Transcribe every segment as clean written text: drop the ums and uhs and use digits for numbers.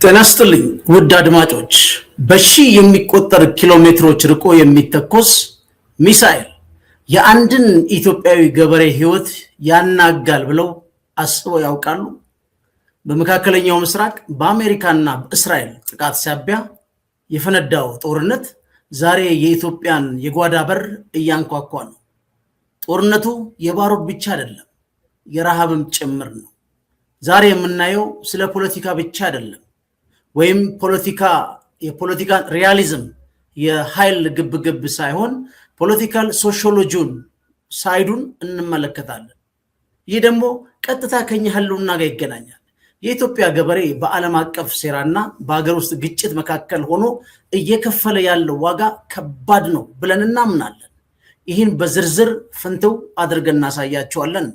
ጤና ይስጥልኝ ውድ አድማጮች። በሺ የሚቆጠር ኪሎ ሜትሮች ርቆ የሚተኮስ ሚሳኤል የአንድን ኢትዮጵያዊ ገበሬ ህይወት ያናጋል ብለው አስበው ያውቃሉ? በመካከለኛው ምስራቅ በአሜሪካና በእስራኤል ጥቃት ሳቢያ የፈነዳው ጦርነት ዛሬ የኢትዮጵያን የጓዳ በር እያንኳኳ ነው። ጦርነቱ የባሩድ ብቻ አይደለም፣ የረሃብም ጭምር ነው። ዛሬ የምናየው ስለ ፖለቲካ ብቻ አይደለም፣ ወይም የፖለቲካ ሪያሊዝም የኃይል ግብግብ ሳይሆን ፖለቲካል ሶሺዮሎጂውን ሳይዱን እንመለከታለን። ይህ ደግሞ ቀጥታ ከኛ ህልውና ጋር ይገናኛል። የኢትዮጵያ ገበሬ በዓለም አቀፍ ሴራና በአገር ውስጥ ግጭት መካከል ሆኖ እየከፈለ ያለው ዋጋ ከባድ ነው ብለን እናምናለን። ይህን በዝርዝር ፍንትው አድርገን እናሳያቸዋለን።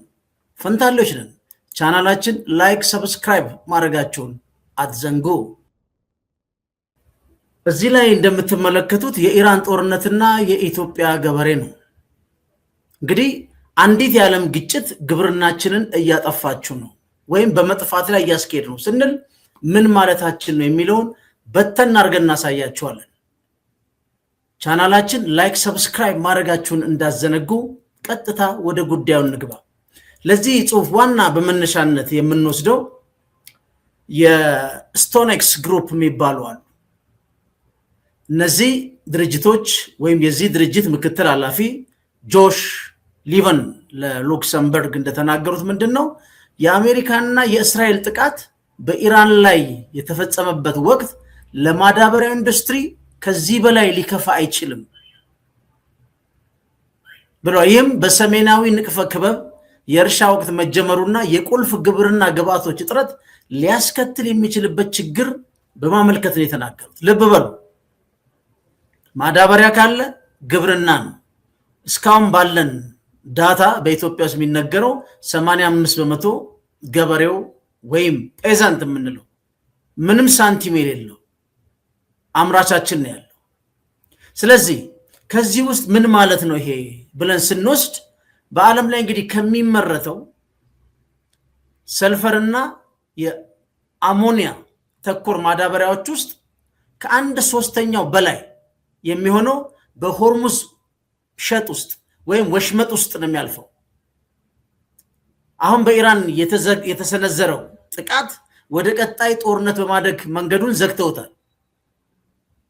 ፈንታሌዎች ነን። ቻናላችን ላይክ፣ ሰብስክራይብ ማድረጋችሁን አትዘንጉ። እዚህ ላይ እንደምትመለከቱት የኢራን ጦርነትና የኢትዮጵያ ገበሬ ነው። እንግዲህ አንዲት የዓለም ግጭት ግብርናችንን እያጠፋችሁ ነው ወይም በመጥፋት ላይ እያስኬድ ነው ስንል ምን ማለታችን ነው የሚለውን በተን አድርገን እናሳያችኋለን። ቻናላችን ላይክ፣ ሰብስክራይብ ማድረጋችሁን እንዳዘነጉ። ቀጥታ ወደ ጉዳዩ እንግባ። ለዚህ ጽሁፍ ዋና በመነሻነት የምንወስደው የስቶኔክስ ግሩፕ የሚባሉ አሉ። እነዚህ ድርጅቶች ወይም የዚህ ድርጅት ምክትል ኃላፊ ጆሽ ሊቨን ለሉክሰምበርግ እንደተናገሩት ምንድነው የአሜሪካና የእስራኤል ጥቃት በኢራን ላይ የተፈጸመበት ወቅት ለማዳበሪያ ኢንዱስትሪ ከዚህ በላይ ሊከፋ አይችልም ብለው፣ ይህም በሰሜናዊ ንቅፈ ክበብ የእርሻ ወቅት መጀመሩና የቁልፍ ግብርና ግብዓቶች እጥረት ሊያስከትል የሚችልበት ችግር በማመልከት ነው የተናገሩት። ልብ በሉ፣ ማዳበሪያ ካለ ግብርና ነው። እስካሁን ባለን ዳታ በኢትዮጵያ ውስጥ የሚነገረው 85% ገበሬው ወይም ፔዛንት የምንለው ምንም ሳንቲም የሌለው አምራቻችን ነው ያለው። ስለዚህ ከዚህ ውስጥ ምን ማለት ነው ይሄ ብለን ስንወስድ በዓለም ላይ እንግዲህ ከሚመረተው ሰልፈርና የአሞኒያ ተኮር ማዳበሪያዎች ውስጥ ከ1/3 በላይ የሚሆነው በሆርሙዝ ሸጥ ውስጥ ወይም ወሽመጥ ውስጥ ነው የሚያልፈው። አሁን በኢራን የተሰነዘረው ጥቃት ወደ ቀጣይ ጦርነት በማደግ መንገዱን ዘግተውታል።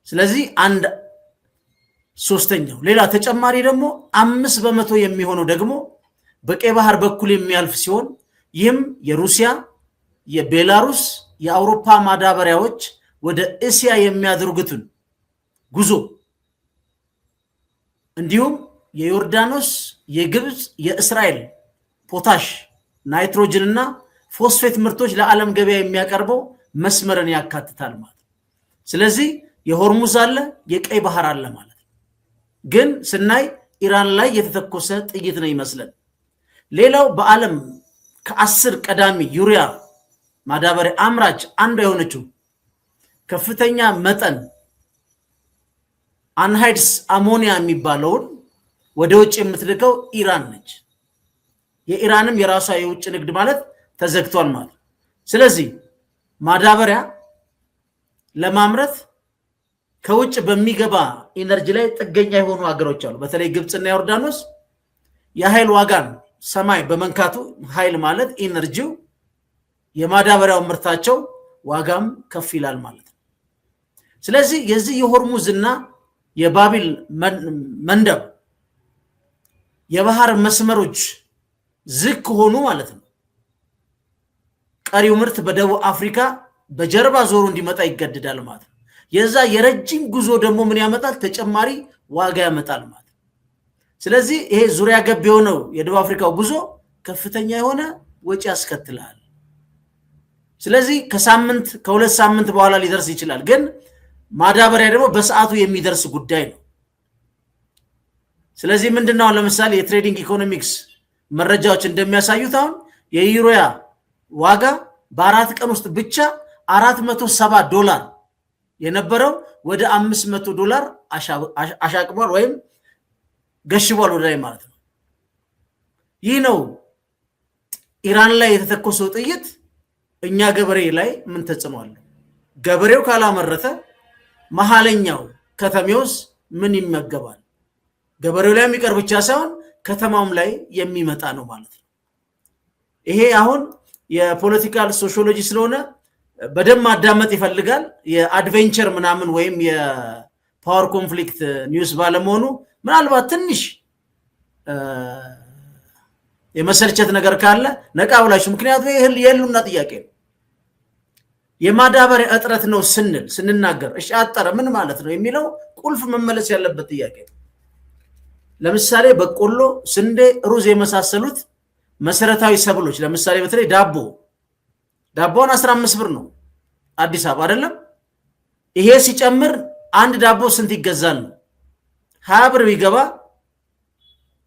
ስለዚህ 1/3 ሌላ ተጨማሪ ደግሞ 5% የሚሆነው ደግሞ በቀይ ባህር በኩል የሚያልፍ ሲሆን ይህም የሩሲያ፣ የቤላሩስ፣ የአውሮፓ ማዳበሪያዎች ወደ እስያ የሚያደርጉትን ጉዞ እንዲሁም የዮርዳኖስ፣ የግብፅ፣ የእስራኤል ፖታሽ፣ ናይትሮጅን እና ፎስፌት ምርቶች ለዓለም ገበያ የሚያቀርበው መስመርን ያካትታል ማለት። ስለዚህ የሆርሙዝ አለ፣ የቀይ ባህር አለ ማለት። ግን ስናይ ኢራን ላይ የተተኮሰ ጥይት ነው ይመስላል። ሌላው በዓለም ከ10 ቀዳሚ ዩሪያ ማዳበሪያ አምራች አንዷ የሆነችው ከፍተኛ መጠን አንሃይድስ አሞኒያ የሚባለውን ወደ ውጭ የምትልከው ኢራን ነች። የኢራንም የራሷ የውጭ ንግድ ማለት ተዘግቷል ማለት። ስለዚህ ማዳበሪያ ለማምረት ከውጭ በሚገባ ኢነርጂ ላይ ጥገኛ የሆኑ ሀገሮች አሉ። በተለይ ግብፅና ዮርዳኖስ የኃይል ዋጋን ሰማይ በመንካቱ ኃይል ማለት ኢነርጂው የማዳበሪያው ምርታቸው ዋጋም ከፍ ይላል ማለት ነው። ስለዚህ የዚህ የሆርሙዝና የባቢል መንደብ የባህር መስመሮች ዝግ ሆኑ ማለት ነው። ቀሪው ምርት በደቡብ አፍሪካ በጀርባ ዞሮ እንዲመጣ ይገደዳል ማለት ነው። የዛ የረጅም ጉዞ ደግሞ ምን ያመጣል? ተጨማሪ ዋጋ ያመጣል ማለት ነው። ስለዚህ ይሄ ዙሪያ ገብ የሆነው የደቡብ አፍሪካው ጉዞ ከፍተኛ የሆነ ወጪ ያስከትላል። ስለዚህ ከ2 ሳምንት በኋላ ሊደርስ ይችላል። ግን ማዳበሪያ ደግሞ በሰዓቱ የሚደርስ ጉዳይ ነው። ስለዚህ ምንድነው ለምሳሌ የትሬዲንግ ኢኮኖሚክስ መረጃዎች እንደሚያሳዩት አሁን የዩሮያ ዋጋ በ4 ቀን ውስጥ ብቻ $470 የነበረው ወደ $500 አሻቅቧል ወይም ገሽቧል ወደ ላይ ማለት ነው። ይህ ነው ኢራን ላይ የተተኮሰው ጥይት እኛ ገበሬ ላይ ምን ተጽዕኖ አለው? ገበሬው ካላመረተ መሐለኛው ከተሜውስ ምን ይመገባል? ገበሬው ላይ የሚቀር ብቻ ሳይሆን ከተማውም ላይ የሚመጣ ነው ማለት ነው። ይሄ አሁን የፖለቲካል ሶሺዮሎጂ ስለሆነ በደም ማዳመጥ ይፈልጋል። የአድቬንቸር ምናምን ወይም የፓወር ኮንፍሊክት ኒውስ ባለመሆኑ ምናልባት ትንሽ የመሰልቸት ነገር ካለ ነቃ ብላችሁ፣ ምክንያቱም ይሄ የህልውና ጥያቄ ነው። የማዳበሪያ እጥረት ነው ስንናገር እሺ አጠረ ምን ማለት ነው የሚለው ቁልፍ መመለስ ያለበት ጥያቄ ነው። ለምሳሌ በቆሎ፣ ስንዴ፣ ሩዝ የመሳሰሉት መሰረታዊ ሰብሎች ለምሳሌ በተለይ ዳቦን 15 ብር ነው አዲስ አበባ አይደለም። ይሄ ሲጨምር አንድ ዳቦ ስንት ይገዛል ነው? 20 ብር ቢገባ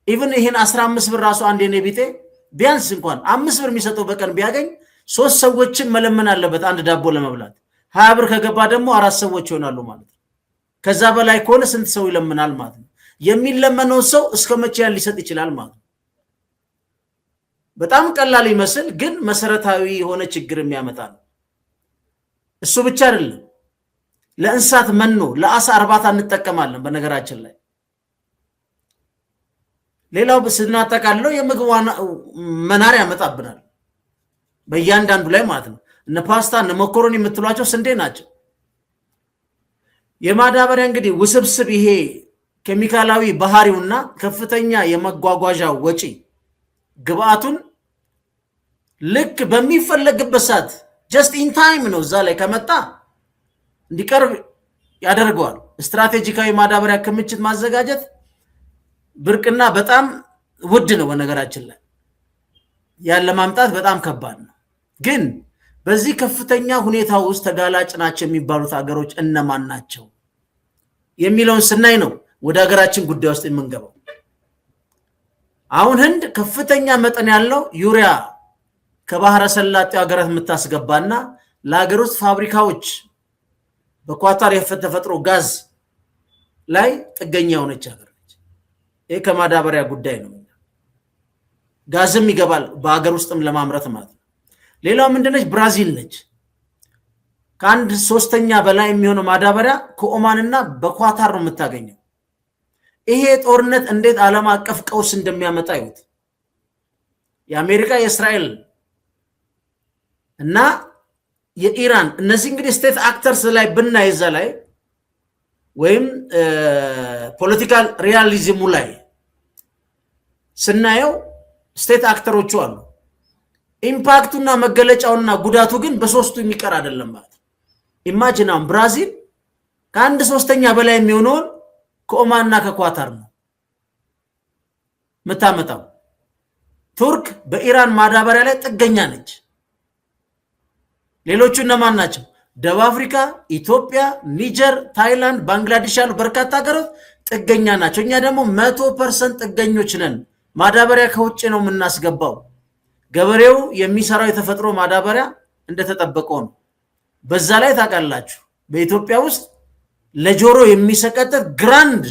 ኢቭን ይሄን 15 ብር ራሱ አንድ የኔ ቢጤ ቢያንስ እንኳን 5 ብር የሚሰጠው በቀን ቢያገኝ 3 ሰዎችን መለመን አለበት አንድ ዳቦ ለመብላት። 20 ብር ከገባ ደግሞ 4 ሰዎች ይሆናሉ ማለት ነው። ከዛ በላይ ከሆነ ስንት ሰው ይለምናል ማለት ነው? የሚለመነው ሰው እስከ መቼ ያን ሊሰጥ ይችላል ማለት ነው? በጣም ቀላል ይመስል ግን መሰረታዊ የሆነ ችግር የሚያመጣ ነው። እሱ ብቻ አይደለም። ለእንስሳት መኖ ለአሳ እርባታ እንጠቀማለን። በነገራችን ላይ ሌላው ስናጠቃልለው የምግብ መናር ያመጣብናል በእያንዳንዱ ላይ ማለት ነው። እነ ፓስታ እነ መኮሮኒ የምትሏቸው ስንዴ ናቸው። የማዳበሪያ እንግዲህ ውስብስብ ይሄ ኬሚካላዊ ባህሪውና ከፍተኛ የመጓጓዣ ወጪ ግብአቱን ልክ በሚፈለግበት ሰዓት ጀስት ኢን ታይም ነው እዛ ላይ ከመጣ እንዲቀርብ ያደርገዋል። ስትራቴጂካዊ ማዳበሪያ ክምችት ማዘጋጀት ብርቅና በጣም ውድ ነው። በነገራችን ላይ ያለ ማምጣት በጣም ከባድ ነው። ግን በዚህ ከፍተኛ ሁኔታ ውስጥ ተጋላጭ ናቸው የሚባሉት ሀገሮች እነማን ናቸው የሚለውን ስናይ ነው ወደ ሀገራችን ጉዳይ ውስጥ የምንገባው። አሁን ህንድ ከፍተኛ መጠን ያለው ዩሪያ ከባህረ ሰላጤው ሀገራት የምታስገባና ለሀገር ውስጥ ፋብሪካዎች በኳታር የተፈጥሮ ጋዝ ላይ ጥገኛ የሆነች ሀገር ነች። ይህ ከማዳበሪያ ጉዳይ ነው። ጋዝም ይገባል በሀገር ውስጥም ለማምረት ማለት ነው። ሌላው ምንድነች? ብራዚል ነች። ከአንድ 1/3 በላይ የሚሆነው ማዳበሪያ ከኦማንና በኳታር ነው የምታገኘው። ይሄ ጦርነት እንዴት ዓለም አቀፍ ቀውስ እንደሚያመጣ ይሁት የአሜሪካ የእስራኤል እና የኢራን እነዚህ እንግዲህ ስቴት አክተርስ ላይ ብናይዘ ላይ ወይም ፖለቲካል ሪያሊዝሙ ላይ ስናየው ስቴት አክተሮቹ አሉ። ኢምፓክቱና መገለጫውና ጉዳቱ ግን በሶስቱ የሚቀር አይደለም ማለት። ኢማጂናም ብራዚል ከአንድ 1/3 በላይ የሚሆነውን ከኦማንና ከኳታር ነው የምታመጣው። ቱርክ በኢራን ማዳበሪያ ላይ ጥገኛ ነች። ሌሎቹ እነማን ናቸው? ደቡብ አፍሪካ፣ ኢትዮጵያ፣ ኒጀር፣ ታይላንድ፣ ባንግላዴሽ ያሉ በርካታ ሀገሮች ጥገኛ ናቸው። እኛ ደግሞ 100% ጥገኞች ነን። ማዳበሪያ ከውጭ ነው የምናስገባው። ገበሬው የሚሰራው የተፈጥሮ ማዳበሪያ እንደተጠበቀው ነው። በዛ ላይ ታውቃላችሁ በኢትዮጵያ ውስጥ ለጆሮ የሚሰቀጥጥ ግራንድ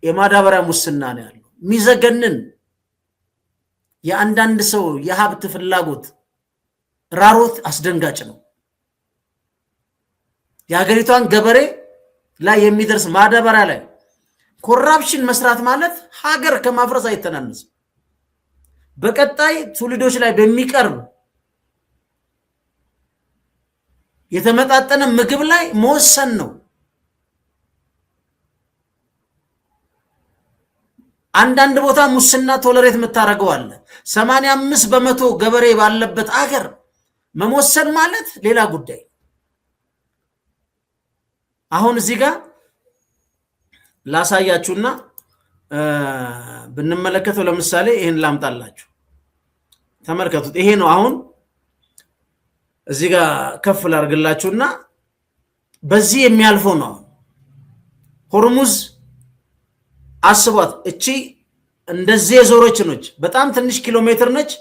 የማዳበሪያ ሙስና ነው ያለው። የሚዘገንን የአንዳንድ ሰው የሀብት ፍላጎት ራሮት አስደንጋጭ ነው። የሀገሪቷን ገበሬ ላይ የሚደርስ ማዳበሪያ ላይ ኮራፕሽን መስራት ማለት ሀገር ከማፍረስ አይተናነስም። በቀጣይ ትውልዶች ላይ በሚቀርብ የተመጣጠነ ምግብ ላይ መወሰን ነው። አንዳንድ ቦታ ሙስና ቶለሬት የምታደርገው አለ። 85% ገበሬ ባለበት አገር መወሰን ማለት ሌላ ጉዳይ። አሁን እዚህ ጋር ላሳያችሁና ብንመለከተው ለምሳሌ ይሄን ላምጣላችሁ ተመልከቱት። ይሄ ነው አሁን እዚህ ጋር ከፍ ላድርግላችሁና በዚህ የሚያልፈው ነው። ሆርሙዝ አስቧት። እቺ እንደዚህ የዞረች ነች። በጣም ትንሽ ኪሎ ሜትር ነች።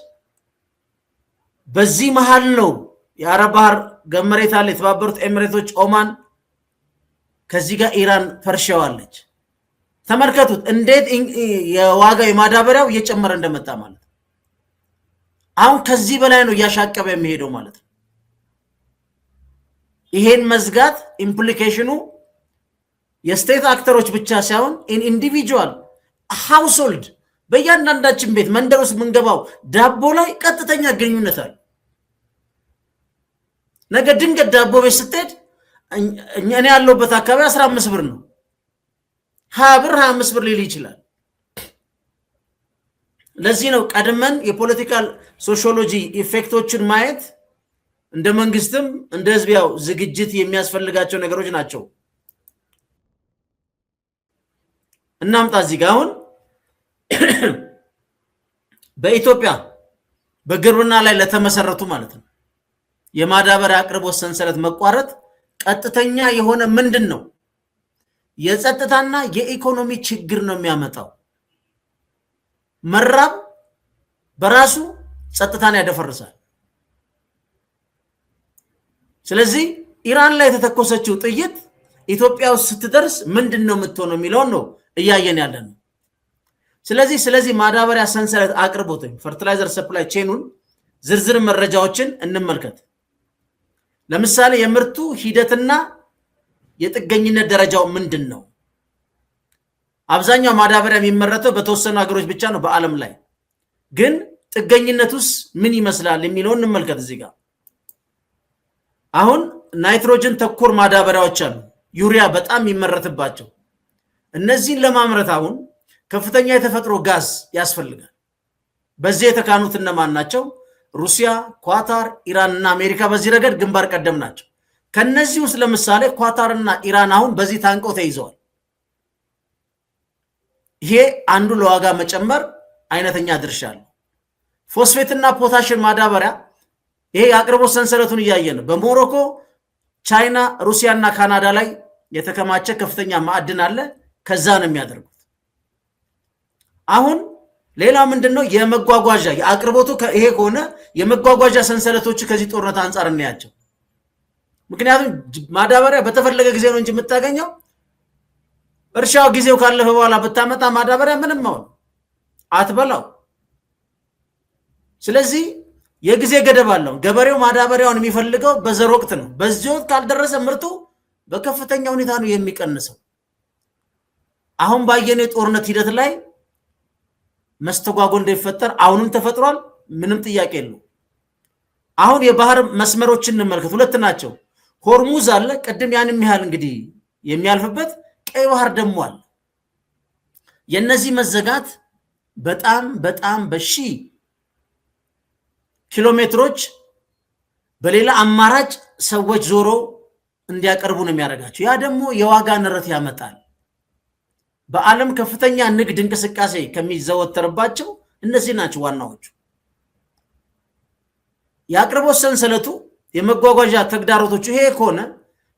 በዚህ መሃል ነው የአረብ ባህር ገመሬት አለ፣ የተባበሩት ኤሚሬቶች፣ ኦማን፣ ከዚህ ጋር ኢራን ፈርሻዋለች። ተመልከቱት እንዴት የዋጋ የማዳበሪያው እየጨመረ እንደመጣ ማለት ነው። አሁን ከዚህ በላይ ነው እያሻቀበ የሚሄደው ማለት ነው። ይሄን መዝጋት ኢምፕሊኬሽኑ የስቴት አክተሮች ብቻ ሳይሆን ኢንዲቪጁዋል ሃውስሆልድ በእያንዳንዳችን ቤት መንደር ውስጥ የምንገባው ዳቦ ላይ ቀጥተኛ ግንኙነት አለ። ነገ ድንገት ዳቦ ቤት ስትሄድ እኔ ያለሁበት አካባቢ 15 ብር ነው፣ 20 ብር 25 ብር ሊል ይችላል። ለዚህ ነው ቀድመን የፖለቲካል ሶሺዮሎጂ ኢፌክቶችን ማየት እንደ መንግስትም እንደ ህዝብ ያው ዝግጅት የሚያስፈልጋቸው ነገሮች ናቸው። እናምጣ እዚህ ጋር አሁን በኢትዮጵያ በግብርና ላይ ለተመሰረቱ ማለት ነው የማዳበሪያ አቅርቦት ሰንሰለት መቋረጥ ቀጥተኛ የሆነ ምንድን ነው የጸጥታና የኢኮኖሚ ችግር ነው የሚያመጣው። መራብ በራሱ ጸጥታን ያደፈርሳል። ስለዚህ ኢራን ላይ የተተኮሰችው ጥይት ኢትዮጵያ ውስጥ ስትደርስ ምንድነው የምትሆነው የሚለው ነው እያየን ያለነው። ስለዚህ ማዳበሪያ ሰንሰለት አቅርቦት ፈርቲላይዘር ሰፕላይ ቼኑን ዝርዝር መረጃዎችን እንመልከት። ለምሳሌ የምርቱ ሂደትና የጥገኝነት ደረጃው ምንድነው? አብዛኛው ማዳበሪያ የሚመረተው በተወሰኑ ሀገሮች ብቻ ነው በዓለም ላይ። ግን ጥገኝነቱስ ምን ይመስላል የሚለውን እንመልከት። እዚህ ጋር አሁን ናይትሮጅን ተኮር ማዳበሪያዎች አሉ፣ ዩሪያ በጣም የሚመረትባቸው። እነዚህን ለማምረት አሁን ከፍተኛ የተፈጥሮ ጋዝ ያስፈልጋል። በዚህ የተካኑት እነማን ናቸው? ሩሲያ፣ ኳታር፣ ኢራን እና አሜሪካ በዚህ ረገድ ግንባር ቀደም ናቸው። ከነዚህ ውስጥ ለምሳሌ ኳታርና ኢራን አሁን በዚህ ታንቀው ተይዘዋል። ይሄ አንዱ ለዋጋ መጨመር አይነተኛ ድርሻ አለው። ፎስፌትና ፖታሽን ማዳበሪያ ይሄ የአቅርቦት ሰንሰለቱን እያየ ነው። በሞሮኮ፣ ቻይና፣ ሩሲያና ካናዳ ላይ የተከማቸ ከፍተኛ ማዕድን አለ። ከዛ ነው የሚያደርጉት። አሁን ሌላ ምንድነው? የመጓጓዣ የአቅርቦቱ ይሄ ከሆነ የመጓጓዣ ሰንሰለቶቹ ከዚህ ጦርነት አንጻር እናያቸው። ምክንያቱም ማዳበሪያ በተፈለገ ጊዜ ነው እንጂ የምታገኘው እርሻው ጊዜው ካለፈ በኋላ ብታመጣ ማዳበሪያ ምንም ነው አትበላው። ስለዚህ የጊዜ ገደብ አለው። ገበሬው ማዳበሪያውን የሚፈልገው በዘር ወቅት ነው። በዚህ ወቅት ካልደረሰ ምርቱ በከፍተኛ ሁኔታ ነው የሚቀንሰው። አሁን ባየነው የጦርነት ሂደት ላይ መስተጓጎል እንደሚፈጠር አሁንም ተፈጥሯል። ምንም ጥያቄ የለው። አሁን የባህር መስመሮችን እንመልከት። ሁለት ናቸው። ሆርሙዝ አለ፣ ቅድም ያንም ያህል እንግዲህ የሚያልፍበት ቀይ ባህር ደግሞ አለ። የነዚህ መዘጋት በጣም በሺ ኪሎ ሜትሮች በሌላ አማራጭ ሰዎች ዞሮ እንዲያቀርቡ ነው የሚያደርጋቸው። ያ ደግሞ የዋጋ ንረት ያመጣል። በዓለም ከፍተኛ ንግድ እንቅስቃሴ ከሚዘወተርባቸው እነዚህ ናቸው ዋናዎቹ። የአቅርቦት ሰንሰለቱ የመጓጓዣ ተግዳሮቶቹ ይሄ ከሆነ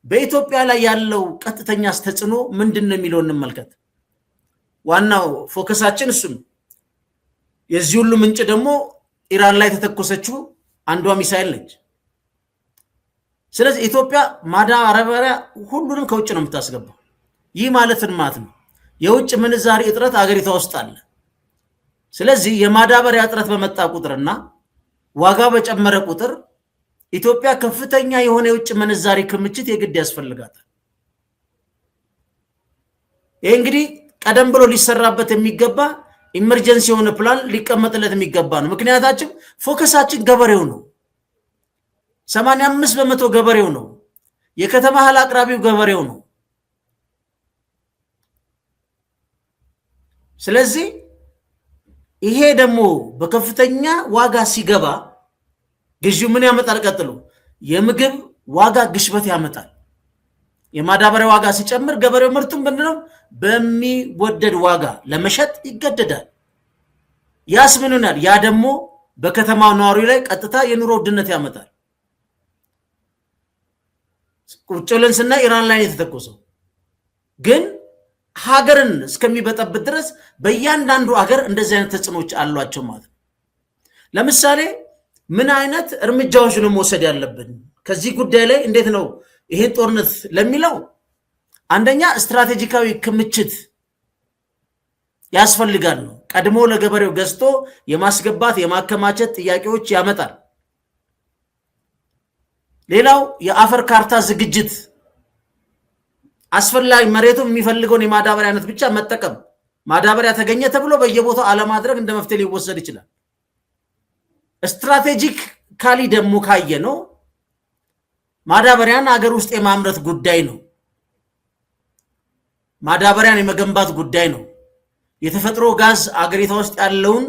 በኢትዮጵያ ላይ ያለው ቀጥተኛ ተጽዕኖ ምንድነው የሚለው እንመልከት። ዋናው ፎከሳችን እሱ ነው። የዚህ ሁሉ ምንጭ ደግሞ ኢራን ላይ ተተኮሰችው አንዷ ሚሳኤል ነች። ስለዚህ ኢትዮጵያ ማዳበሪያ ሁሉንም ከውጭ ነው የምታስገባው። ይህ ማለትን ማለት ነው የውጭ ምንዛሪ እጥረት አገሪቷ ውስጥ አለ። ስለዚህ የማዳበሪያ እጥረት በመጣ ቁጥርና ዋጋ በጨመረ ቁጥር ኢትዮጵያ ከፍተኛ የሆነ የውጭ ምንዛሪ ክምችት የግድ ያስፈልጋታል። ይሄ እንግዲህ ቀደም ብሎ ሊሰራበት የሚገባ ኢመርጀንሲ የሆነ ፕላን ሊቀመጥለት የሚገባ ነው። ምክንያታችን ፎከሳችን ገበሬው ነው። 85% ገበሬው ነው። የከተማ እህል አቅራቢው ገበሬው ነው። ስለዚህ ይሄ ደግሞ በከፍተኛ ዋጋ ሲገባ ግዢው ምን ያመጣል? ቀጥሎ የምግብ ዋጋ ግሽበት ያመጣል። የማዳበሪያ ዋጋ ሲጨምር ገበሬው ምርቱን ምንድነው በሚወደድ ዋጋ ለመሸጥ ይገደዳል። ያስ ምን ይሆናል? ያ ደግሞ በከተማው ነዋሪ ላይ ቀጥታ የኑሮ ውድነት ያመጣል። ቁጭ ብለን ስናይ ኢራን ላይ የተተኮሰው ግን ሀገርን እስከሚበጠብጥ ድረስ በእያንዳንዱ ሀገር እንደዚህ አይነት ተጽዕኖች አሏቸው ማለት ነው። ለምሳሌ ምን አይነት እርምጃዎች ነው መውሰድ ያለብን ከዚህ ጉዳይ ላይ እንዴት ነው ይሄን ጦርነት ለሚለው አንደኛ ስትራቴጂካዊ ክምችት ያስፈልጋል ነው። ቀድሞ ለገበሬው ገዝቶ የማስገባት የማከማቸት ጥያቄዎች ያመጣል። ሌላው የአፈር ካርታ ዝግጅት አስፈላጊ መሬቱን የሚፈልገውን የማዳበሪያ አይነት ብቻ መጠቀም ማዳበሪያ ተገኘ ተብሎ በየቦታው አለማድረግ እንደ መፍትሄ ሊወሰድ ይችላል። ስትራቴጂክ ካሊ ደግሞ ካየ ነው ማዳበሪያን አገር ውስጥ የማምረት ጉዳይ ነው። ማዳበሪያን የመገንባት ጉዳይ ነው። የተፈጥሮ ጋዝ አገሪቷ ውስጥ ያለውን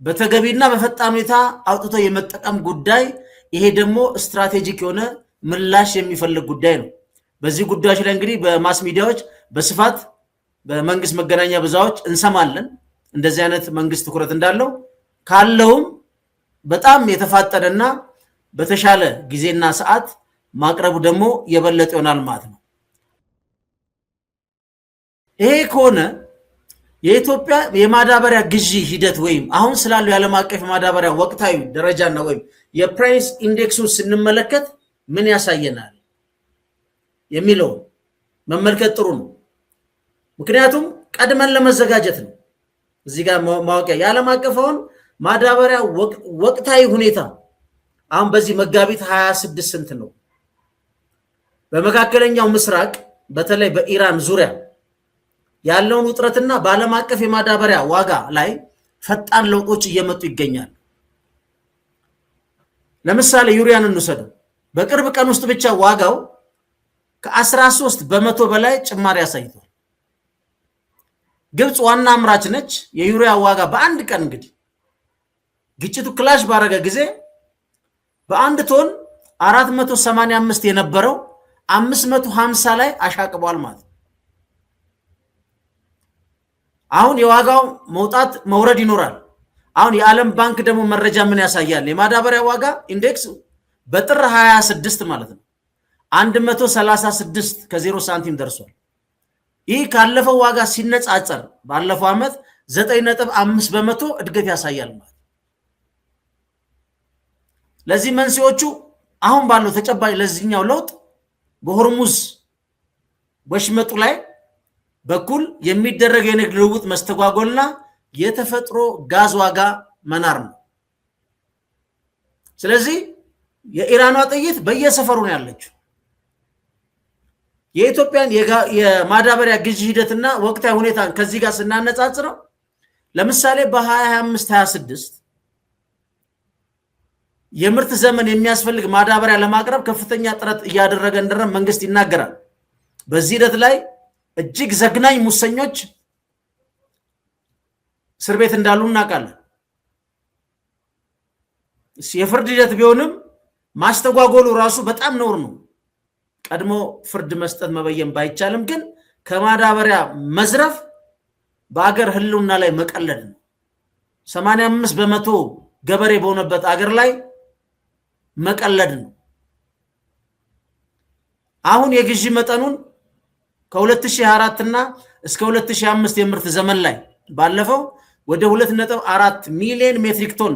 በተገቢና በፈጣን ሁኔታ አውጥቶ የመጠቀም ጉዳይ ይሄ ደግሞ ስትራቴጂክ የሆነ ምላሽ የሚፈልግ ጉዳይ ነው። በዚህ ጉዳዮች ላይ እንግዲህ በማስ ሚዲያዎች በስፋት በመንግስት መገናኛ ብዙሃኖች እንሰማለን እንደዚህ አይነት መንግስት ትኩረት እንዳለው ካለውም በጣም የተፋጠነና በተሻለ ጊዜና ሰዓት ማቅረቡ ደግሞ የበለጠ ይሆናል ማለት ነው። ይሄ ከሆነ የኢትዮጵያ የማዳበሪያ ግዢ ሂደት ወይም አሁን ስላለው የዓለም አቀፍ ማዳበሪያ ወቅታዊ ደረጃና ወይም የፕራይስ ኢንዴክሱን ስንመለከት ምን ያሳየናል የሚለው መመልከት ጥሩ ነው። ምክንያቱም ቀድመን ለመዘጋጀት ነው። እዚህ ጋር ማወቂያ የዓለም አቀፋውን ማዳበሪያ ወቅታዊ ሁኔታ አሁን በዚህ መጋቢት 26 ስንት ነው? በመካከለኛው ምስራቅ በተለይ በኢራን ዙሪያ ያለውን ውጥረትና በዓለም አቀፍ የማዳበሪያ ዋጋ ላይ ፈጣን ለውጦች እየመጡ ይገኛሉ። ለምሳሌ ዩሪያን እንውሰደው። በቅርብ ቀን ውስጥ ብቻ ዋጋው ከ13 በመቶ በላይ ጭማሪ አሳይቷል። ግብፅ ዋና አምራች ነች። የዩሪያ ዋጋ በአንድ ቀን እንግዲህ ግጭቱ ክላሽ ባረገ ጊዜ በአንድ ቶን 485 የነበረው 550 ላይ አሻቅቧል ማለት ነው። አሁን የዋጋው መውጣት መውረድ ይኖራል። አሁን የዓለም ባንክ ደግሞ መረጃ ምን ያሳያል? የማዳበሪያ ዋጋ ኢንዴክስ በጥር 26 ማለት ነው 136 ከ0 ሳንቲም ደርሷል። ይህ ካለፈው ዋጋ ሲነጻጸር ባለፈው ዓመት 9.5 በመቶ እድገት ያሳያል ማለት። ለዚህ መንስኤዎቹ አሁን ባለው ተጨባጭ ለዚህኛው ለውጥ በሆርሙዝ ወሽመጡ ላይ በኩል የሚደረግ የንግድ ልውውጥ መስተጓጎልና የተፈጥሮ ጋዝ ዋጋ መናር ነው። ስለዚህ የኢራኗ ጥይት በየሰፈሩ ነው ያለችው። የኢትዮጵያን የማዳበሪያ ግዢ ሂደትና ወቅታዊ ሁኔታ ከዚህ ጋር ስናነጻጽረው ለምሳሌ በ2025-26 የምርት ዘመን የሚያስፈልግ ማዳበሪያ ለማቅረብ ከፍተኛ ጥረት እያደረገ እንደሆነ መንግስት ይናገራል። በዚህ ሂደት ላይ እጅግ ዘግናኝ ሙሰኞች እስር ቤት እንዳሉ እናውቃለን። የፍርድ ሂደት ቢሆንም ማስተጓጎሉ ራሱ በጣም ነውር ነው። ቀድሞ ፍርድ መስጠት መበየን ባይቻልም ግን ከማዳበሪያ መዝረፍ በአገር ህልውና ላይ መቀለድ ነው። 85 በመቶ ገበሬ በሆነበት አገር ላይ መቀለድ ነው። አሁን የግዢ መጠኑን ከ2004 እና እስከ 2005 የምርት ዘመን ላይ ባለፈው ወደ 2.4 ሚሊዮን ሜትሪክ ቶን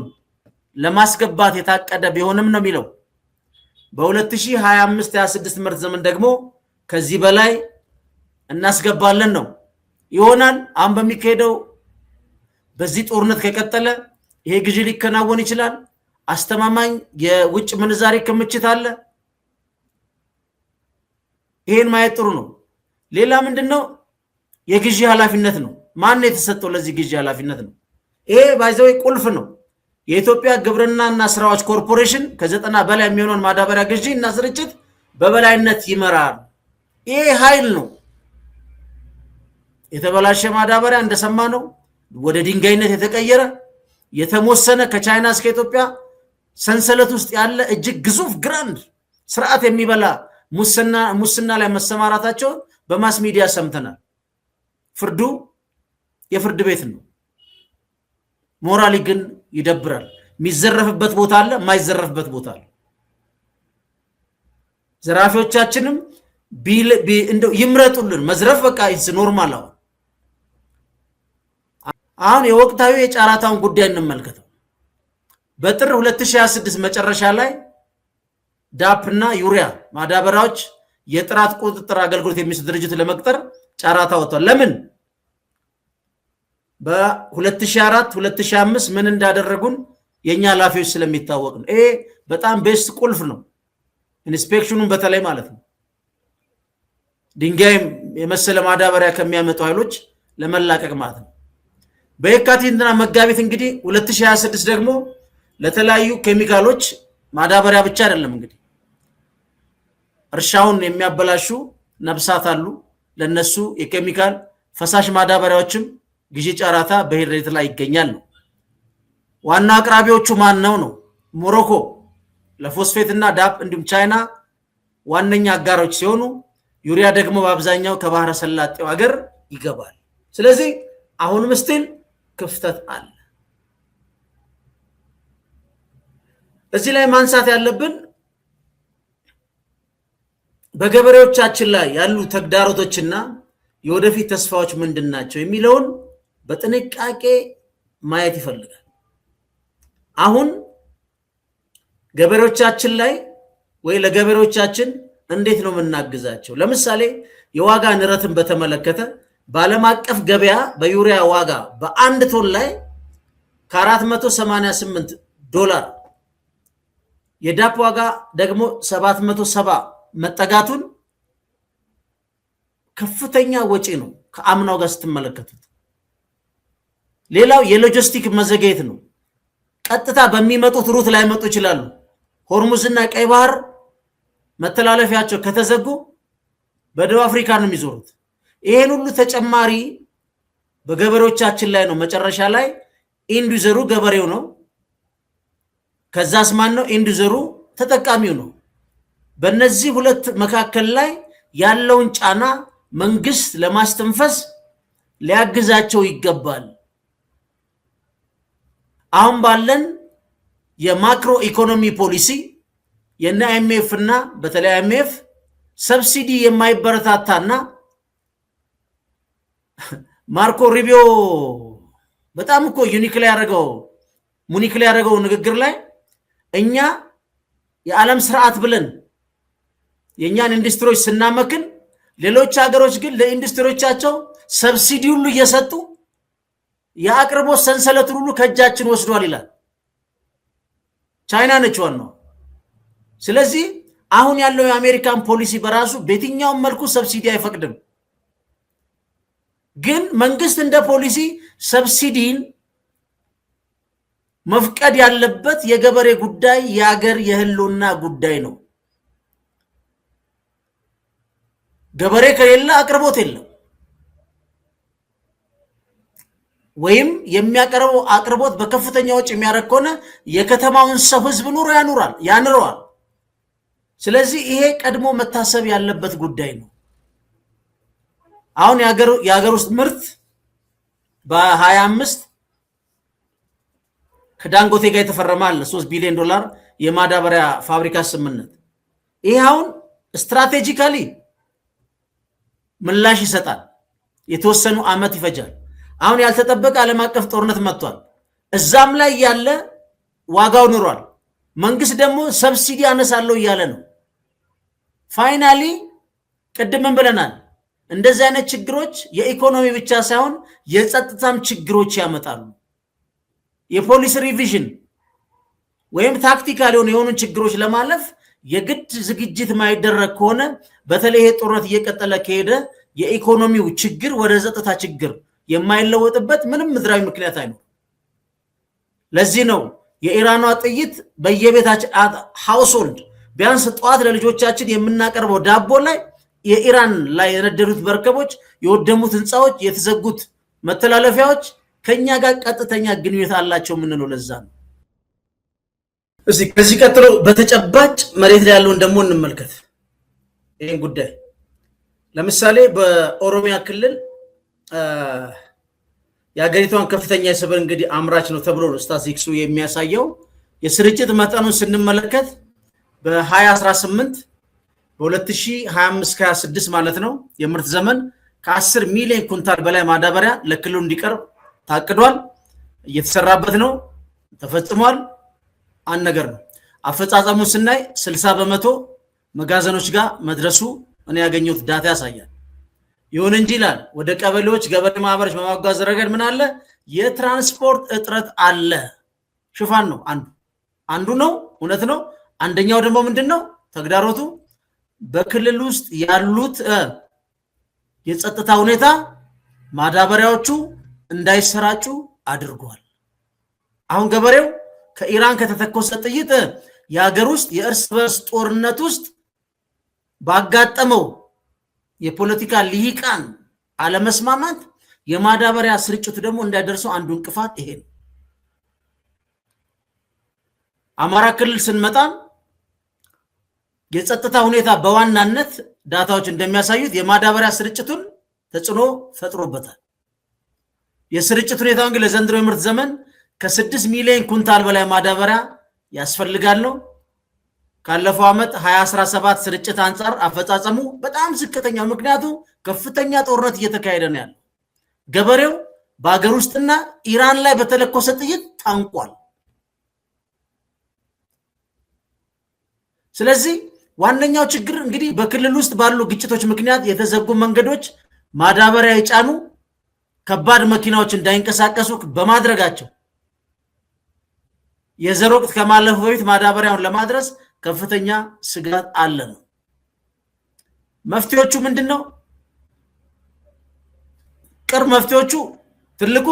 ለማስገባት የታቀደ ቢሆንም ነው የሚለው። በ2025-26 ምርት ዘመን ደግሞ ከዚህ በላይ እናስገባለን ነው ይሆናል። አሁን በሚካሄደው በዚህ ጦርነት ከቀጠለ ይሄ ግዢ ሊከናወን ይችላል። አስተማማኝ የውጭ ምንዛሪ ክምችት አለ። ይሄን ማየት ጥሩ ነው። ሌላ ምንድነው? የግዢ ኃላፊነት ነው። ማን የተሰጠው ለዚህ ግዢ ኃላፊነት ነው? ይሄ ባይዘው ቁልፍ ነው። የኢትዮጵያ ግብርናና ስራዎች ኮርፖሬሽን ከ90 በላይ የሚሆነውን ማዳበሪያ ግዢ እና ስርጭት በበላይነት ይመራል። ይሄ ኃይል ነው። የተበላሸ ማዳበሪያ እንደሰማነው ወደ ድንጋይነት የተቀየረ የተሞሰነ ከቻይና እስከ ኢትዮጵያ ሰንሰለት ውስጥ ያለ እጅግ ግዙፍ ግራንድ ስርዓት የሚበላ ሙስና ላይ መሰማራታቸው በማስ ሚዲያ ሰምተናል። ፍርዱ የፍርድ ቤት ነው። ሞራሊ ግን ይደብራል። የሚዘረፍበት ቦታ አለ፣ የማይዘረፍበት ቦታ አለ። ዘራፊዎቻችንም እንደው ይምረጡልን። መዝረፍ በቃ ኖርማል። አሁን የወቅታዊ የጨረታውን ጉዳይ እንመልከተው። በጥር 2026 መጨረሻ ላይ ዳፕ እና ዩሪያ ማዳበሪያዎች የጥራት ቁጥጥር አገልግሎት የሚሰጥ ድርጅት ለመቅጠር ጨረታ ወጥቷል። ለምን? በ2004 2005 ምን እንዳደረጉን የኛ ኃላፊዎች ስለሚታወቅ ነው። ይሄ በጣም ቤስት ቁልፍ ነው። ኢንስፔክሽኑን በተለይ ማለት ነው ድንጋይ የመሰለ ማዳበሪያ ከሚያመጡ ኃይሎች ለመላቀቅ ማለት ነው። በየካቲትና መጋቢት እንግዲህ 2026 ደግሞ ለተለያዩ ኬሚካሎች ማዳበሪያ ብቻ አይደለም እንግዲህ እርሻውን የሚያበላሹ ነፍሳት አሉ። ለነሱ የኬሚካል ፈሳሽ ማዳበሪያዎችም ግዢ ጨራታ በሂደት ላይ ይገኛል ነው። ዋና አቅራቢዎቹ ማን ነው? ሞሮኮ ለፎስፌት እና ዳፕ እንዲሁም ቻይና ዋነኛ አጋሮች ሲሆኑ ዩሪያ ደግሞ በአብዛኛው ከባህረ ሰላጤው ሀገር ይገባል። ስለዚህ አሁንም ስቲል ክፍተት አለ። እዚህ ላይ ማንሳት ያለብን በገበሬዎቻችን ላይ ያሉ ተግዳሮቶችና የወደፊት ተስፋዎች ምንድናቸው የሚለውን በጥንቃቄ ማየት ይፈልጋል። አሁን ገበሬዎቻችን ላይ ወይ ለገበሬዎቻችን እንዴት ነው የምናግዛቸው? ለምሳሌ የዋጋ ንረትን በተመለከተ በዓለም አቀፍ ገበያ በዩሪያ ዋጋ በአንድ ቶን ላይ $488 የዳፕ ዋጋ ደግሞ 770 መጠጋቱን ከፍተኛ ወጪ ነው ከአምናው ጋር ስትመለከቱት። ሌላው የሎጂስቲክ መዘግየት ነው። ቀጥታ በሚመጡት ሩት ላይ መጡ ይችላሉ። ሆርሙዝና ቀይ ባህር መተላለፊያቸው ከተዘጉ በደቡብ አፍሪካ ነው የሚዞሩት። ይሄን ሁሉ ተጨማሪ በገበሬዎቻችን ላይ ነው። መጨረሻ ላይ ኢንዱዘሩ ገበሬው ነው። ከዛስ ማን ነው? ኢንዱዘሩ ተጠቃሚው ነው። በእነዚህ ሁለት መካከል ላይ ያለውን ጫና መንግስት ለማስተንፈስ ሊያግዛቸው ይገባል። አሁን ባለን የማክሮ ኢኮኖሚ ፖሊሲ የና አይኤምኤፍ እና በተለይ አይኤምኤፍ ሰብሲዲ የማይበረታታና ማርኮ ሩቢዮ በጣም እኮ ሙኒክ ላይ ያደረገው ንግግር ላይ እኛ የዓለም ስርዓት ብለን የኛን ኢንዱስትሪዎች ስናመክን ሌሎች ሀገሮች ግን ለኢንዱስትሪዎቻቸው ሰብሲዲ ሁሉ እየሰጡ የአቅርቦት ሰንሰለቱን ሁሉ ከእጃችን ወስዷል ይላል። ቻይና ነች ዋናው። ስለዚህ አሁን ያለው የአሜሪካን ፖሊሲ በራሱ በየትኛውም መልኩ ሰብሲዲ አይፈቅድም። ግን መንግስት እንደ ፖሊሲ ሰብሲዲን መፍቀድ ያለበት የገበሬ ጉዳይ የሀገር የህልውና ጉዳይ ነው። ገበሬ ከሌለ አቅርቦት የለም። ወይም የሚያቀርበው አቅርቦት በከፍተኛ ወጪ የሚያደርግ ከሆነ የከተማውን ሰው ህዝብ ኑሮ ያንረዋል። ስለዚህ ይሄ ቀድሞ መታሰብ ያለበት ጉዳይ ነው። አሁን የሀገር ውስጥ ምርት በ25 ከዳንጎቴ ጋር የተፈረማል $3 ቢሊዮን የማዳበሪያ ፋብሪካ ስምምነት። ይሄ አሁን ስትራቴጂካሊ ምላሽ ይሰጣል። የተወሰኑ አመት ይፈጃል። አሁን ያልተጠበቀ ዓለም አቀፍ ጦርነት መጥቷል። እዛም ላይ ያለ ዋጋው ኑሯል። መንግስት ደግሞ ሰብሲዲ አነሳለሁ እያለ ነው። ፋይናሊ ቅድምም ብለናል፣ እንደዚህ አይነት ችግሮች የኢኮኖሚ ብቻ ሳይሆን የጸጥታም ችግሮች ያመጣሉ። የፖሊሲ ሪቪዥን ወይም ታክቲካል የሆኑ ችግሮች ለማለፍ የግድ ዝግጅት ማይደረግ ከሆነ በተለይ ይሄ ጦርነት እየቀጠለ ከሄደ የኢኮኖሚው ችግር ወደ ጸጥታ ችግር የማይለወጥበት ምንም ምድራዊ ምክንያት አይኖር። ለዚህ ነው የኢራኗ ጥይት በየቤታችን ሃውስሆልድ ቢያንስ ጠዋት ለልጆቻችን የምናቀርበው ዳቦ ላይ የኢራን ላይ የነደዱት መርከቦች፣ የወደሙት ህንፃዎች፣ የተዘጉት መተላለፊያዎች ከኛ ጋር ቀጥተኛ ግንኙነት አላቸው የምንለው ለዛ ነው። ከዚህ ቀጥሎ በተጨባጭ መሬት ላይ ያለውን ደግሞ እንመልከት። ይህን ጉዳይ ለምሳሌ በኦሮሚያ ክልል የሀገሪቷን ከፍተኛ የሰብል እንግዲህ አምራች ነው ተብሎ ስታቲስቲክሱ የሚያሳየው የስርጭት መጠኑን ስንመለከት በ2018 በ2025-26 ማለት ነው የምርት ዘመን ከ10 ሚሊዮን ኩንታል በላይ ማዳበሪያ ለክልሉ እንዲቀርብ ታቅዷል። እየተሰራበት ነው፣ ተፈጽሟል። አንድ ነገር ነው። አፈጻጸሙን ስናይ 60% መጋዘኖች ጋር መድረሱ እኔ ያገኘሁት ዳታ ያሳያል። ይሁን እንጂ ይላል ወደ ቀበሌዎች ገበሬ ማህበሮች በማጓዝ ረገድ ምን አለ? የትራንስፖርት እጥረት አለ። ሽፋን ነው አንዱ ነው፣ እውነት ነው። አንደኛው ደግሞ ምንድነው? ተግዳሮቱ በክልል ውስጥ ያሉት የጸጥታ ሁኔታ ማዳበሪያዎቹ እንዳይሰራጩ አድርጓል። አሁን ገበሬው ከኢራን ከተተኮሰ ጥይት የሀገር ውስጥ የእርስ በርስ ጦርነት ውስጥ ባጋጠመው የፖለቲካ ልሂቃን አለመስማማት የማዳበሪያ ስርጭቱ ደግሞ እንዳይደርሰው አንዱ እንቅፋት ይሄ ነው። አማራ ክልል ስንመጣ የጸጥታ ሁኔታ በዋናነት ዳታዎች እንደሚያሳዩት የማዳበሪያ ስርጭቱን ተጽዕኖ ፈጥሮበታል። የስርጭት ሁኔታው ግን ለዘንድሮ የምርት ዘመን ከ6 ሚሊዮን ኩንታል በላይ ማዳበሪያ ያስፈልጋል ነው። ካለፈው ዓመት 2017 ስርጭት አንጻር አፈጻጸሙ በጣም ዝቅተኛ፣ ምክንያቱ ከፍተኛ ጦርነት እየተካሄደ ነው ያለው። ገበሬው በአገር ውስጥና ኢራን ላይ በተለኮሰ ጥይት ታንቋል። ስለዚህ ዋነኛው ችግር እንግዲህ በክልል ውስጥ ባሉ ግጭቶች ምክንያት የተዘጉ መንገዶች ማዳበሪያ የጫኑ ከባድ መኪናዎች እንዳይንቀሳቀሱ በማድረጋቸው የዘር ወቅት ከማለፉ በፊት ማዳበሪያውን ለማድረስ ከፍተኛ ስጋት አለ ነው። መፍትሄዎቹ ምንድነው? ቅርብ መፍትሄዎቹ ትልቁ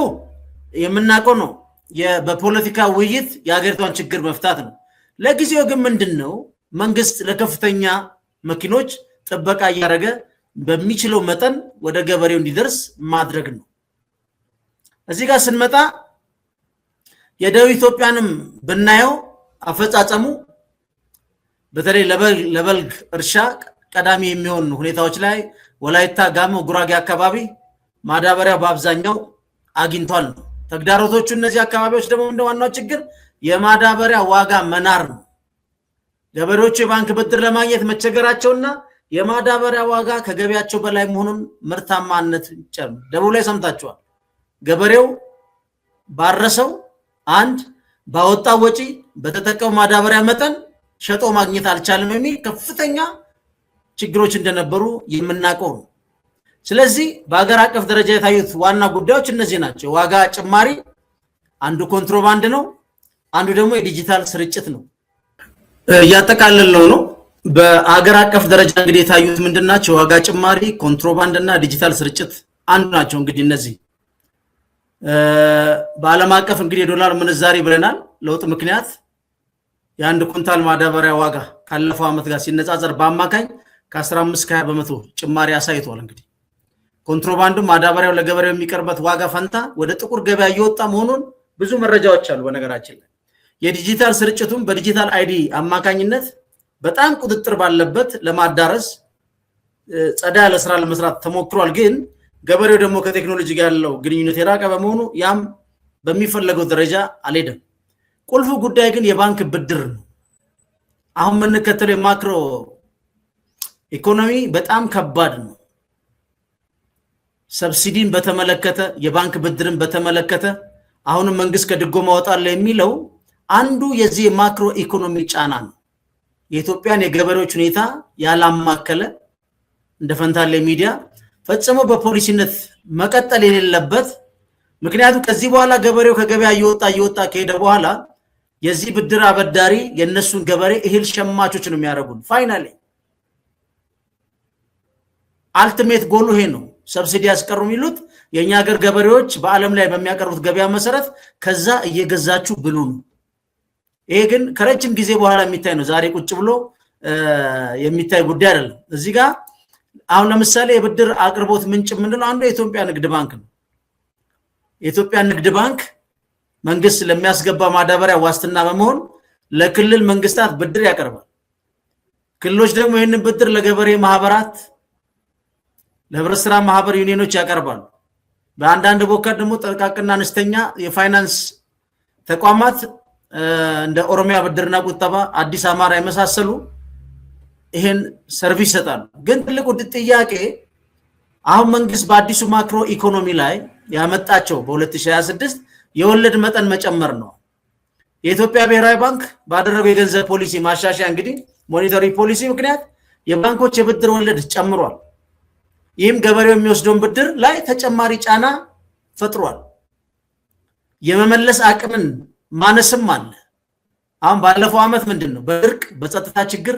የምናውቀው ነው፣ በፖለቲካ ውይይት የሀገሪቷን ችግር መፍታት ነው። ለጊዜው ግን ምንድነው መንግስት ለከፍተኛ መኪኖች ጥበቃ እያደረገ በሚችለው መጠን ወደ ገበሬው እንዲደርስ ማድረግ ነው። እዚህ ጋር ስንመጣ የደቡብ ኢትዮጵያንም ብናየው አፈጻጸሙ በተለይ ለበልግ እርሻ ቀዳሚ የሚሆን ሁኔታዎች ላይ ወላይታ፣ ጋሞ፣ ጉራጌ አካባቢ ማዳበሪያ በአብዛኛው አግኝቷል ነው። ተግዳሮቶቹ እነዚህ አካባቢዎች ደግሞ እንደ ዋናው ችግር የማዳበሪያ ዋጋ መናር ነው። ገበሬዎቹ የባንክ ብድር ለማግኘት መቸገራቸውና የማዳበሪያ ዋጋ ከገቢያቸው በላይ መሆኑን ምርታማነት ጨምሯል። ደቡብ ላይ ሰምታችኋል። ገበሬው ባረሰው አንድ ባወጣው ወጪ በተጠቀመው ማዳበሪያ መጠን ሸጦ ማግኘት አልቻለም የሚል ከፍተኛ ችግሮች እንደነበሩ የምናውቀው ነው። ስለዚህ በአገር አቀፍ ደረጃ የታዩት ዋና ጉዳዮች እነዚህ ናቸው። ዋጋ ጭማሪ አንዱ ኮንትሮባንድ ነው፣ አንዱ ደግሞ የዲጂታል ስርጭት ነው። እያጠቃለለው ነው። በአገር አቀፍ ደረጃ እንግዲህ የታዩት ምንድናቸው? ዋጋ ጭማሪ፣ ኮንትሮባንድ እና ዲጂታል ስርጭት አንዱ ናቸው። እንግዲህ እነዚህ በዓለም አቀፍ እንግዲህ የዶላር ምንዛሪ ብለናል። ለውጥ ምክንያት የአንድ ኩንታል ማዳበሪያ ዋጋ ካለፈው ዓመት ጋር ሲነጻጸር በአማካኝ ከ15-20 በመቶ ጭማሪ አሳይቷል። እንግዲህ ኮንትሮባንዱ ማዳበሪያው ለገበሬው የሚቀርበት ዋጋ ፈንታ ወደ ጥቁር ገበያ እየወጣ መሆኑን ብዙ መረጃዎች አሉ። በነገራችን ላይ የዲጂታል ስርጭቱም በዲጂታል አይዲ አማካኝነት በጣም ቁጥጥር ባለበት ለማዳረስ ጸዳ ያለ ስራ ለመስራት ተሞክሯል። ግን ገበሬው ደግሞ ከቴክኖሎጂ ጋር ያለው ግንኙነት የራቀ በመሆኑ ያም በሚፈለገው ደረጃ አልሄደም። ቁልፉ ጉዳይ ግን የባንክ ብድር ነው። አሁን የምንከተለው የማክሮ ኢኮኖሚ በጣም ከባድ ነው። ሰብሲዲን በተመለከተ የባንክ ብድርን በተመለከተ አሁንም መንግስት ከድጎማ ወጣለሁ የሚለው አንዱ የዚህ የማክሮ ኢኮኖሚ ጫና ነው። የኢትዮጵያን የገበሬዎች ሁኔታ ያላማከለ እንደ ፈንታሌ ሚዲያ ፈጽሞ በፖሊሲነት መቀጠል የሌለበት፣ ምክንያቱም ከዚህ በኋላ ገበሬው ከገበያ እየወጣ ከሄደ በኋላ የዚህ ብድር አበዳሪ የነሱን ገበሬ እህል ሸማቾች ነው የሚያደርጉን። ፋይናሊ አልቲሜት ጎሉ ይሄ ነው። ሰብሲዲ ያስቀሩ የሚሉት የኛ ሀገር ገበሬዎች በዓለም ላይ በሚያቀርቡት ገበያ መሰረት ከዛ እየገዛችሁ ብሉ ነው። ይሄ ግን ከረጅም ጊዜ በኋላ የሚታይ ነው። ዛሬ ቁጭ ብሎ የሚታይ ጉዳይ አይደለም። እዚህ ጋር አሁን ለምሳሌ የብድር አቅርቦት ምንጭ ምንድነው? አንዱ የኢትዮጵያ ንግድ ባንክ ነው። የኢትዮጵያ ንግድ ባንክ መንግስት ለሚያስገባ ማዳበሪያ ዋስትና በመሆን ለክልል መንግስታት ብድር ያቀርባል። ክልሎች ደግሞ ይህንን ብድር ለገበሬ ማህበራት፣ ለህብረት ስራ ማህበር ዩኒየኖች ያቀርባሉ። በአንዳንድ ቦከር ደግሞ ጥቃቅንና አነስተኛ የፋይናንስ ተቋማት እንደ ኦሮሚያ ብድርና ቁጠባ፣ አዲስ አማራ የመሳሰሉ ይሄን ሰርቪስ ይሰጣሉ። ግን ትልቁ ጥያቄ አሁን መንግስት በአዲሱ ማክሮ ኢኮኖሚ ላይ ያመጣቸው በ2026 የወለድ መጠን መጨመር ነው። የኢትዮጵያ ብሔራዊ ባንክ ባደረገው የገንዘብ ፖሊሲ ማሻሻያ እንግዲህ ሞኔታሪ ፖሊሲ ምክንያት የባንኮች የብድር ወለድ ጨምሯል። ይህም ገበሬው የሚወስደውን ብድር ላይ ተጨማሪ ጫና ፈጥሯል። የመመለስ አቅምን ማነስም አለ። አሁን ባለፈው ዓመት ምንድነው በድርቅ በጸጥታ ችግር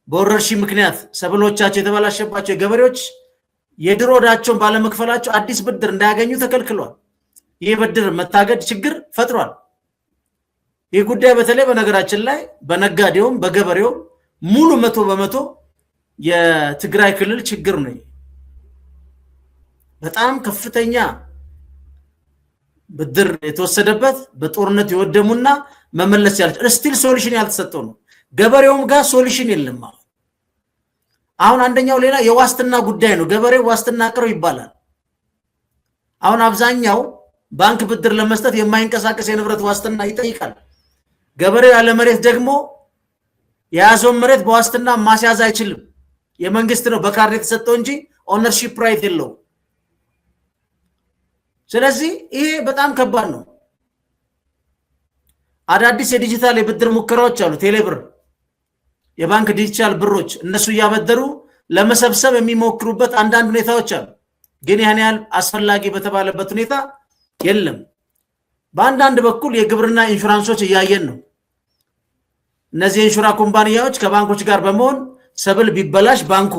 በወረርሺ ምክንያት ሰብሎቻቸው የተበላሸባቸው ገበሬዎች የድሮ ዕዳቸውን ባለመክፈላቸው አዲስ ብድር እንዳያገኙ ተከልክሏል። ይህ ብድር መታገድ ችግር ፈጥሯል። ይህ ጉዳይ በተለይ በነገራችን ላይ በነጋዴውም በገበሬው ሙሉ 100% የትግራይ ክልል ችግር ነው። በጣም ከፍተኛ ብድር የተወሰደበት በጦርነት የወደሙና መመለስ ያልቻሉ ስቲል ሶሉሽን ያልተሰጠው ነው። ገበሬውም ጋር ሶሉሽን የለም። አሁን አንደኛው ሌላ የዋስትና ጉዳይ ነው። ገበሬው ዋስትና አቅርብ ይባላል። አሁን አብዛኛው ባንክ ብድር ለመስጠት የማይንቀሳቀስ የንብረት ዋስትና ይጠይቃል። ገበሬው ያለ መሬት ደግሞ የያዘውን መሬት በዋስትና ማስያዝ አይችልም። የመንግስት ነው በካርድ የተሰጠው እንጂ ኦነርሺፕ ራይት የለውም። ስለዚህ ይሄ በጣም ከባድ ነው። አዳዲስ የዲጂታል የብድር ሙከራዎች አሉ። ቴሌብር የባንክ ዲጂታል ብሮች እነሱ እያበደሩ ለመሰብሰብ የሚሞክሩበት አንዳንድ ሁኔታዎች አሉ። ግን ያን ያህል አስፈላጊ በተባለበት ሁኔታ የለም። በአንዳንድ በኩል የግብርና ኢንሹራንሶች እያየን ነው። እነዚህ ኢንሹራ ኩባንያዎች ከባንኮች ጋር በመሆን ሰብል ቢበላሽ ባንኩ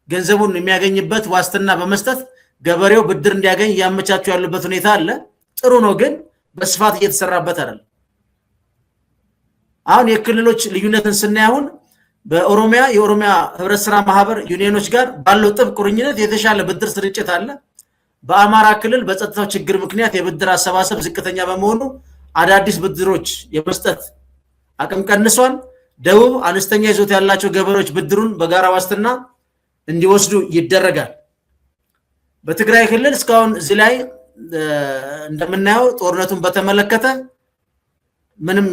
ገንዘቡን የሚያገኝበት ዋስትና በመስጠት ገበሬው ብድር እንዲያገኝ ያመቻቹ ያሉበት ሁኔታ አለ። ጥሩ ነው፣ ግን በስፋት እየተሰራበት አይደለም። አሁን የክልሎች ልዩነትን ስናይ አሁን በኦሮሚያ የኦሮሚያ ህብረት ስራ ማህበር ዩኒየኖች ጋር ባለው ጥብቅ ቁርኝነት የተሻለ ብድር ስርጭት አለ። በአማራ ክልል በጸጥታው ችግር ምክንያት የብድር አሰባሰብ ዝቅተኛ በመሆኑ አዳዲስ ብድሮች የመስጠት አቅም ቀንሷል። ደቡብ አነስተኛ ይዞታ ያላቸው ገበሬዎች ብድሩን በጋራ ዋስትና እንዲወስዱ ይደረጋል። በትግራይ ክልል እስካሁን እዚህ ላይ እንደምናየው ጦርነቱን በተመለከተ ምንም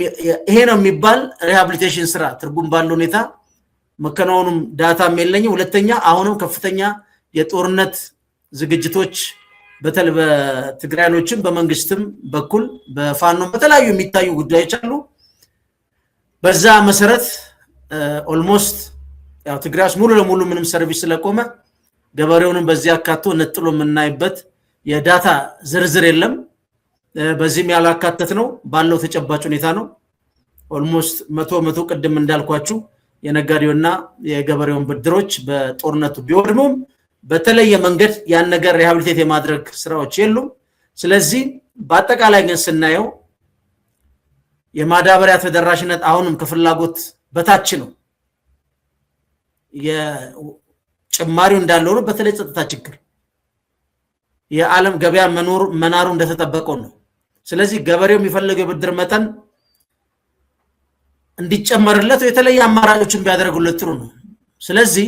ይሄ ነው የሚባል ሪሃቢሊቴሽን ስራ ትርጉም ባለው ሁኔታ መከናወኑም ዳታም የለኝም። ሁለተኛ አሁንም ከፍተኛ የጦርነት ዝግጅቶች በተለይ በትግራይሎችም በመንግስትም በኩል በፋኖ በተለያዩ የሚታዩ ጉዳዮች አሉ። በዛ መሰረት ኦልሞስት ያው ትግራይስ ሙሉ ለሙሉ ምንም ሰርቪስ ስለቆመ ገበሬውንም በዚህ አካቶ ነጥሎ የምናይበት የዳታ ዝርዝር የለም። በዚህም ያላካተት ነው ባለው ተጨባጭ ሁኔታ ነው። ኦልሞስት 100 ቅድም እንዳልኳችሁ የነጋዴውና የገበሬውን ብድሮች በጦርነቱ ቢወድሙም በተለየ መንገድ ያን ነገር ሪሃቢሊቴት የማድረግ ስራዎች የሉም። ስለዚህ በአጠቃላይ ግን ስናየው የማዳበሪያ ተደራሽነት አሁንም ከፍላጎት በታች ነው። የጭማሪው እንዳለው ነው። በተለይ ጸጥታ ችግር የዓለም ገበያ መናሩ እንደተጠበቀው ነው። ስለዚህ ገበሬው የሚፈልገው የብድር መጠን እንዲጨመርለት የተለየ አማራጮችን ቢያደርጉለት ጥሩ ነው። ስለዚህ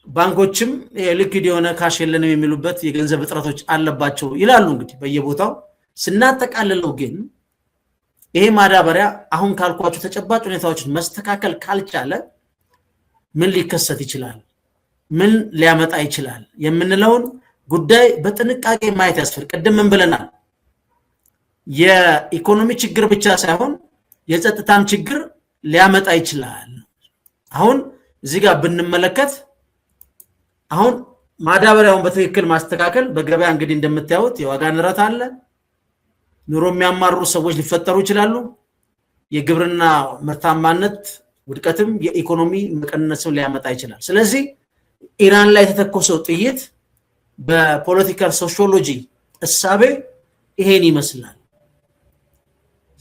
ባንኮችም የሊኩዊድ የሆነ ካሽ የለንም የሚሉበት የገንዘብ እጥረቶች አለባቸው ይላሉ። እንግዲህ በየቦታው ስናጠቃልለው ግን ይሄ ማዳበሪያ አሁን ካልኳቸው ተጨባጭ ሁኔታዎችን መስተካከል ካልቻለ ምን ሊከሰት ይችላል፣ ምን ሊያመጣ ይችላል የምንለውን ጉዳይ በጥንቃቄ ማየት ያስፈልጋል። ቅድም ምን ብለናል? የኢኮኖሚ ችግር ብቻ ሳይሆን የጸጥታም ችግር ሊያመጣ ይችላል። አሁን እዚህ ጋር ብንመለከት አሁን ማዳበሪያውን በትክክል ማስተካከል በገበያ እንግዲህ እንደምታዩት የዋጋ ንረት አለ። ኑሮ የሚያማርሩ ሰዎች ሊፈጠሩ ይችላሉ። የግብርና ምርታማነት ውድቀትም የኢኮኖሚ መቀነስም ሊያመጣ ይችላል። ስለዚህ ኢራን ላይ የተተኮሰው ጥይት በፖለቲካል ሶሺዮሎጂ እሳቤ ይሄን ይመስላል።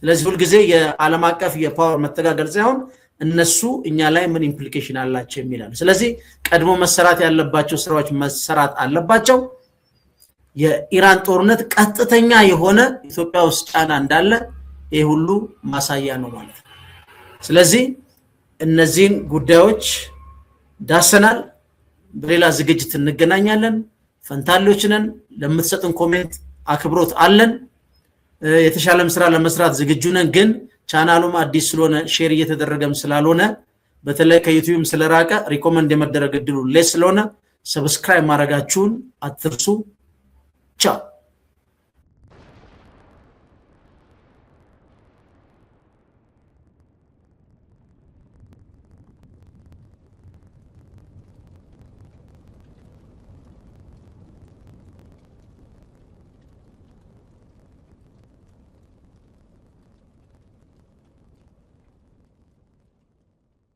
ስለዚህ ሁልጊዜ የዓለም አቀፍ የፓወር መተጋገል ሳይሆን እነሱ እኛ ላይ ምን ኢምፕሊኬሽን አላቸው የሚላል። ስለዚህ ቀድሞ መሰራት ያለባቸው ስራዎች መሰራት አለባቸው። የኢራን ጦርነት ቀጥተኛ የሆነ ኢትዮጵያ ውስጥ ጫና እንዳለ ይሄ ሁሉ ማሳያ ነው ማለት ነው። ስለዚህ እነዚህን ጉዳዮች ዳሰናል። በሌላ ዝግጅት እንገናኛለን። ፈንታሌዎች ነን። ለምትሰጡን ኮሜንት አክብሮት አለን። የተሻለም ስራ ለመስራት ዝግጁ ነን። ግን ቻናሉም አዲስ ስለሆነ ሼር እየተደረገም ስላልሆነ በተለይ ከዩቲዩብ ስለራቀ ሪኮመንድ የመደረግ እድሉ ሌስ ስለሆነ ሰብስክራይብ ማድረጋችሁን አትርሱ። ቻው።